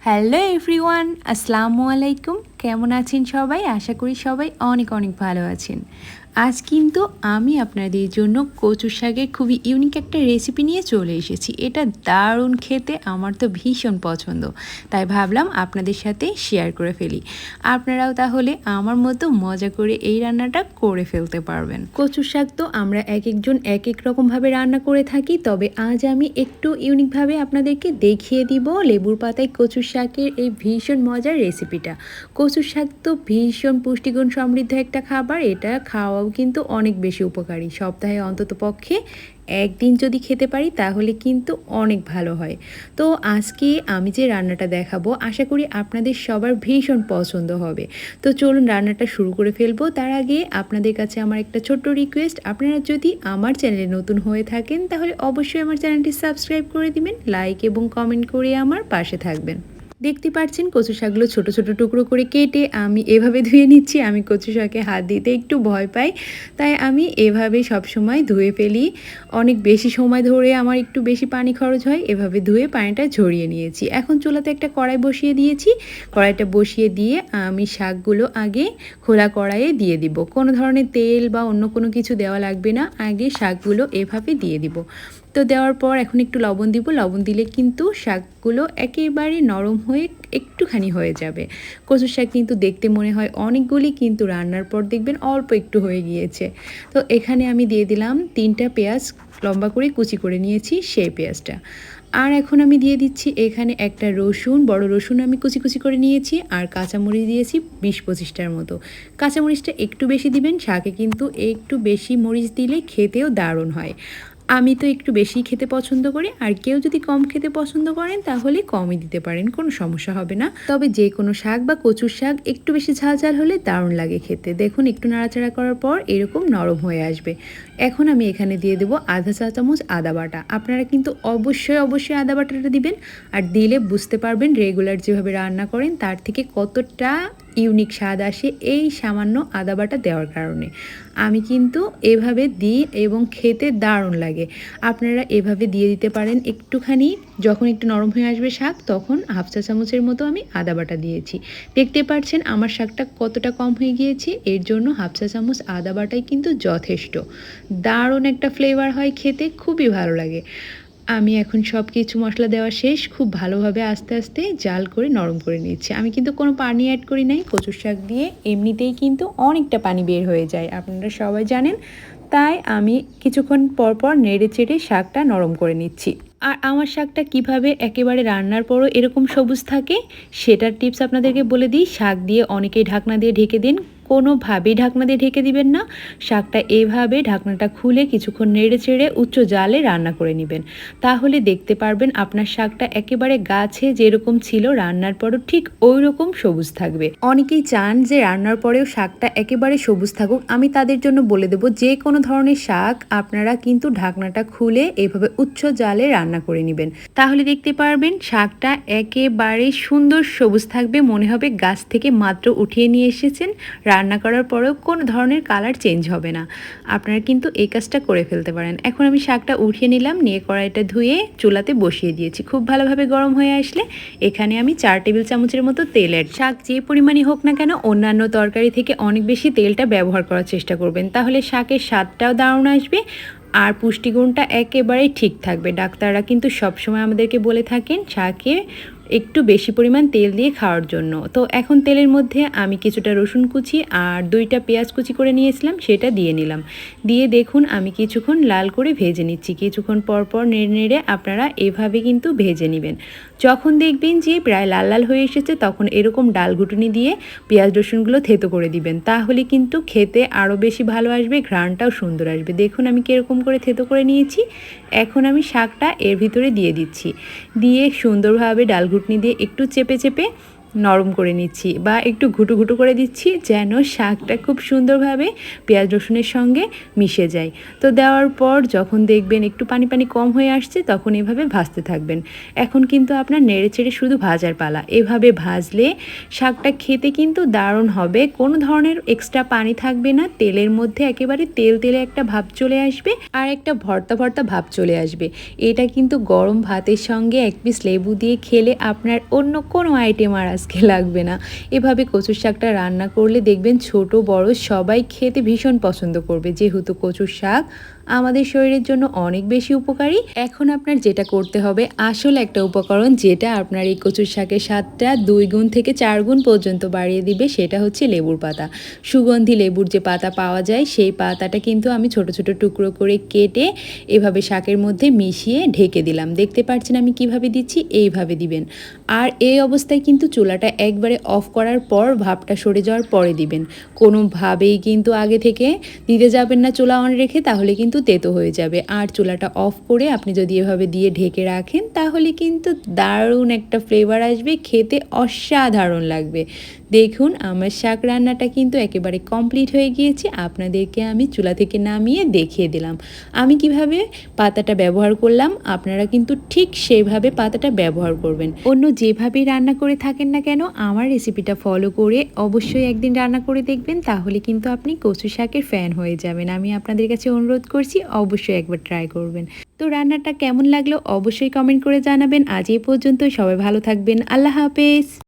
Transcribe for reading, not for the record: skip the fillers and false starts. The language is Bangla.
হ্যালো এভরিওয়ান, আসসালামু আলাইকুম। কেমন আছেন সবাই? আশা করি সবাই অনেক অনেক ভালো আছেন। আজ কিন্তু আমি আপনাদের জন্য কচু শাকের খুবই ইউনিক একটা রেসিপি নিয়ে চলে এসেছি। এটা দারুণ খেতে, আমার তো ভীষণ পছন্দ, তাই ভাবলাম আপনাদের সাথে শেয়ার করে ফেলি। আপনারাও তাহলে আমার মতো মজা করে এই রান্নাটা করে ফেলতে পারবেন। কচু শাক তো আমরা এক একজন এক এক রকমভাবে রান্না করে থাকি, তবে আজ আমি একটু ইউনিকভাবে আপনাদেরকে দেখিয়ে দিব লেবুর পাতায় কচু শাকের এই ভীষণ মজার রেসিপিটা। কচু শাক তো ভীষণ পুষ্টিগুণ সমৃদ্ধ একটা খাবার, এটা খাওয়াও কিন্তু অনেক বেশি উপকারী। সপ্তাহে অন্তত পক্ষে একদিন যদি খেতে পারি তাহলে কিন্তু অনেক ভালো হয়। তো আজকে আমি যে রান্নাটা দেখাবো আশা করি আপনাদের সবার ভীষণ পছন্দ হবে। তো চলুন রান্নাটা শুরু করে ফেলবো। তার আগে আপনাদের কাছে আমার একটা ছোট্ট রিকোয়েস্ট, আপনারা যদি আমার চ্যানেলে নতুন হয়ে থাকেন তাহলে অবশ্যই আমার চ্যানেলটি সাবস্ক্রাইব করে দিবেন, লাইক এবং কমেন্ট করে আমার পাশে থাকবেন। দেখতে পাচ্ছেন কচু শাকগুলো ছোট ছোট টুকরো করে কেটে আমি এভাবে ধুয়ে নিচ্ছি। আমি কচু শাকে হাত দিতে একটু ভয় পাই, তাই আমি এভাবে সবসময় ধুয়ে ফেলি। অনেক বেশি সময় ধরে আমার একটু বেশি পানি খরচ হয়, এভাবে ধুয়ে পানিটা ঝরিয়ে নিয়েছি। এখন চুলাতে একটা কড়াই বসিয়ে দিয়েছি। কড়াইটা বসিয়ে দিয়ে আমি শাকগুলো আগে খোলা কড়াইয়ে দিয়ে দিব। কোনো ধরনের তেল বা অন্য কোনো কিছু দেওয়া লাগবে না, আগে শাকগুলো এভাবে দিয়ে দিব। তো দেওয়ার পর এখন একটু লবণ দিব। লবণ দিলে কিন্তু শাকগুলো একেবারে নরম হয়ে একটুখানি হয়ে যাবে। কচু শাক কিন্তু দেখতে মনে হয় অনেকগুলি, কিন্তু রান্নার পর দেখবেন অল্প একটু হয়ে গিয়েছে। তো এখানে আমি দিয়ে দিলাম 3টা পেঁয়াজ, লম্বা করে কুচি করে নিয়েছি সেই পেঁয়াজটা। আর এখন আমি দিয়ে দিচ্ছি এখানে একটা রসুন, বড় রসুন আমি কুচি কুচি করে নিয়েছি। আর কাঁচামরিচ দিয়েছি 20-25টার মতো। কাঁচামরিচটা একটু বেশি দিবেন, শাকে কিন্তু একটু বেশি মরিচ দিলে খেতেও দারুণ হয়। আমি তো একটু বেশি খেতে পছন্দ করি, আর কেউ যদি কম খেতে পছন্দ করেন তাহলে কমই দিতে পারেন, কোনো সমস্যা হবে না। তবে যে কোনো শাক বা কচুর শাক একটু বেশি ঝাল ঝাল হলে দারুণ লাগে খেতে। দেখুন একটু নাড়াচাড়া করার পর এরকম নরম হয়ে আসবে। এখন আমি এখানে দিয়ে দেবো আধা চা চামচ আদা বাটা। আপনারা কিন্তু অবশ্যই অবশ্যই আদা বাটাটা দিবেন, আর দিলে বুঝতে পারবেন রেগুলার যেভাবে রান্না করেন তার থেকে কতটা ইউনিক স্বাদ আসে এই সামান্য আদা বাটা দেওয়ার কারণে। আমি কিন্তু এভাবে দিই এবং খেতে দারুণ লাগে। আপনারা এভাবে দিয়ে দিতে পারেন একটুখানি। যখন একটু নরম হয়ে আসবে শাক তখন হাফ চা চামচের মতো আমি আদা বাটা দিয়েছি। দেখতে পাচ্ছেন আমার শাকটা কতটা কম হয়ে গিয়েছে, এর জন্য হাফ চা চামচ আদা বাটাই কিন্তু যথেষ্ট। দারুণ একটা ফ্লেভার হয়, খেতে খুবই ভালো লাগে। আমি এখন সব কিছু মশলা দেওয়া শেষ, খুব ভালোভাবে আস্তে আস্তে জাল করে নরম করে নিচ্ছি। আমি কিন্তু কোনো পানি অ্যাড করি নাই, কচুর শাক দিয়ে এমনিতেই কিন্তু অনেকটা পানি বের হয়ে যায়, আপনারা সবাই জানেন। তাই আমি কিছুক্ষণ পর পর নেড়ে চেড়ে শাকটা নরম করে নিচ্ছি। আর আমার শাকটা কিভাবে একেবারে রান্নার পরও এরকম সবুজ থাকে সেটার টিপস আপনাদেরকে বলে দিই। শাক দিয়ে অনেকেই ঢাকনা দিয়ে ঢেকে দিন, কোনোভাবেই ঢাকনা দিয়ে ঢেকে দিবেন না। শাকটা এভাবে ঢাকনাটা খুলে কিছুক্ষণ নেড়ে চেড়ে উচ্চ জালে রান্না করে নেবেন, তাহলে দেখতে পারবেন আপনার শাকটা একেবারে গাছে যেরকম ছিল রান্নার পরও ঠিক ওই রকম সবুজ থাকবে। অনেকেই চান যে রান্নার পরেও শাকটা একেবারে সবুজ থাকুক, আমি তাদের জন্য বলে দেব যে কোনো ধরনের শাক আপনারা কিন্তু ঢাকনাটা খুলে এভাবে উচ্চ জালে রান্না করে নেবেন, তাহলে দেখতে পারবেন শাকটা একেবারে সুন্দর সবুজ থাকবে, মনে হবে গাছ থেকে মাত্র উঠিয়ে নিয়ে এসেছেন। রান্না করার পরেও কোনো ধরনের কালার চেঞ্জ হবে না। আপনারা কিন্তু এই কাজটা করে ফেলতে পারেন। এখন আমি শাকটা উঠিয়ে নিলাম, নিয়ে কড়াইটা ধুয়ে চুলাতে বসিয়ে দিয়েছি। খুব ভালোভাবে গরম হয়ে আসলে এখানে আমি 4 টেবিল চামচের মতো তেল অ্যাড। শাক যে পরিমাণই হোক না কেন অন্যান্য তরকারি থেকে অনেক বেশি তেলটা ব্যবহার করার চেষ্টা করবেন, তাহলে শাকের স্বাদটাও দারুণ আসবে আর পুষ্টিগুণটা একেবারেই ঠিক থাকবে। ডাক্তাররা কিন্তু সবসময় আমাদেরকে বলে থাকেন শাকে একটু বেশি পরিমাণ তেল দিয়ে খাওয়ার জন্য। তো এখন তেলের মধ্যে আমি কিছুটা রসুন কুচি আর 2টা পেঁয়াজ কুচি করে নিয়েছিলাম সেটা দিয়ে নিলাম। দিয়ে দেখুন আমি কিছুক্ষণ লাল করে ভেজে নিচ্ছি। কিছুক্ষণ পর পর নেড়ে নেড়ে আপনারা এভাবে কিন্তু ভেজে নেবেন। যখন দেখবেন যে প্রায় লাল লাল হয়ে এসেছে তখন এরকম ডাল ঘুটুনি দিয়ে পেঁয়াজ রসুনগুলো থেতো করে দিবেন, তাহলে কিন্তু খেতে আরও বেশি ভালো আসবে, ঘ্রাণটাও সুন্দর আসবে। দেখুন আমি কীরকম করে থেতো করে নিয়েছি। এখন আমি শাকটা এর ভিতরে দিয়ে দিচ্ছি, দিয়ে সুন্দরভাবে ডাল ঘুটনি দিয়ে একটু চেপে চেপে নরম করে নিচ্ছি বা একটু ঘুটু ঘুটু করে দিচ্ছি, যেন শাকটা খুব সুন্দরভাবে পেঁয়াজ রসুনের সঙ্গে মিশে যায়। তো দেওয়ার পর যখন দেখবেন একটু পানি পানি কম হয়ে আসছে, তখন এভাবে ভাজতে থাকবেন। এখন কিন্তু আপনার নেড়েচেড়ে শুধু ভাজার পালা। এভাবে ভাজলে শাকটা খেতে কিন্তু দারুণ হবে, কোনো ধরনের এক্সট্রা পানি থাকবে না, তেলের মধ্যে একেবারে তেল তেলে একটা ভাব চলে আসবে আর একটা ভর্তা ভর্তা ভাব চলে আসবে। এটা কিন্তু গরম ভাতের সঙ্গে এক পিস লেবু দিয়ে খেলে আপনার অন্য কোনো আইটেম আর আজকে লাগবে না। এভাবে কচুর শাকটা রান্না করলে দেখবেন ছোট বড় সবাই খেতে ভীষণ পছন্দ করবে, যেহেতু কচুর শাক আমাদের শরীরের জন্য অনেক বেশি উপকারী। এখন আপনার যেটা করতে হবে, আসল একটা উপকরণ যেটা আপনার এই কচুর শাকের স্বাদটা 2 গুণ থেকে 4 গুণ পর্যন্ত বাড়িয়ে দিবে, সেটা হচ্ছে লেবুর পাতা। সুগন্ধি লেবুর যে পাতা পাওয়া যায়, সেই পাতাটা কিন্তু আমি ছোট ছোট টুকরো করে কেটে এভাবে শাকের মধ্যে মিশিয়ে ঢেকে দিলাম। দেখতে পাচ্ছেন আমি কিভাবে দিচ্ছি, এইভাবে দিবেন। আর এই অবস্থায় কিন্তু চুলাটা একবারে অফ করার পর, ভাপটা সরে যাওয়ার পরে দিবেন। কোনোভাবেই কিন্তু আগে থেকে দিতে যাবেন না চুলা অন রেখে, তাহলে কিন্তু তেতো হয়ে যাবে। আর চুলাটা অফ করে আপনি যদি এভাবে দিয়ে ঢেকে রাখেন, তাহলে কিন্তু দারুণ একটা ফ্লেভার আসবে, খেতে অসাধারণ লাগবে। দেখুন আমার শাক রান্নাটা কিন্তু একেবারে কমপ্লিট হয়ে গিয়েছে। আপনাদেরকে আমি চুলা থেকে নামিয়ে দেখিয়ে দিলাম আমি কিভাবে পাতাটা ব্যবহার করলাম। আপনারা কিন্তু ঠিক সেইভাবে পাতাটা ব্যবহার করবেন। অন্য যেভাবেই রান্না করে থাকেন না কেন, আমার রেসিপিটা ফলো করে অবশ্যই একদিন রান্না করে দেখবেন, তাহলে কিন্তু আপনি কচু শাকের ফ্যান হয়ে যাবেন। আমি আপনাদের কাছে অনুরোধ করছি, অবশ্যই একবার ট্রাই করবেন। তো রান্নাটা কেমন লাগলো অবশ্যই কমেন্ট করে জানাবেন। আজ এই পর্যন্ত, সবাই ভালো থাকবেন। আল্লাহ হাফেজ।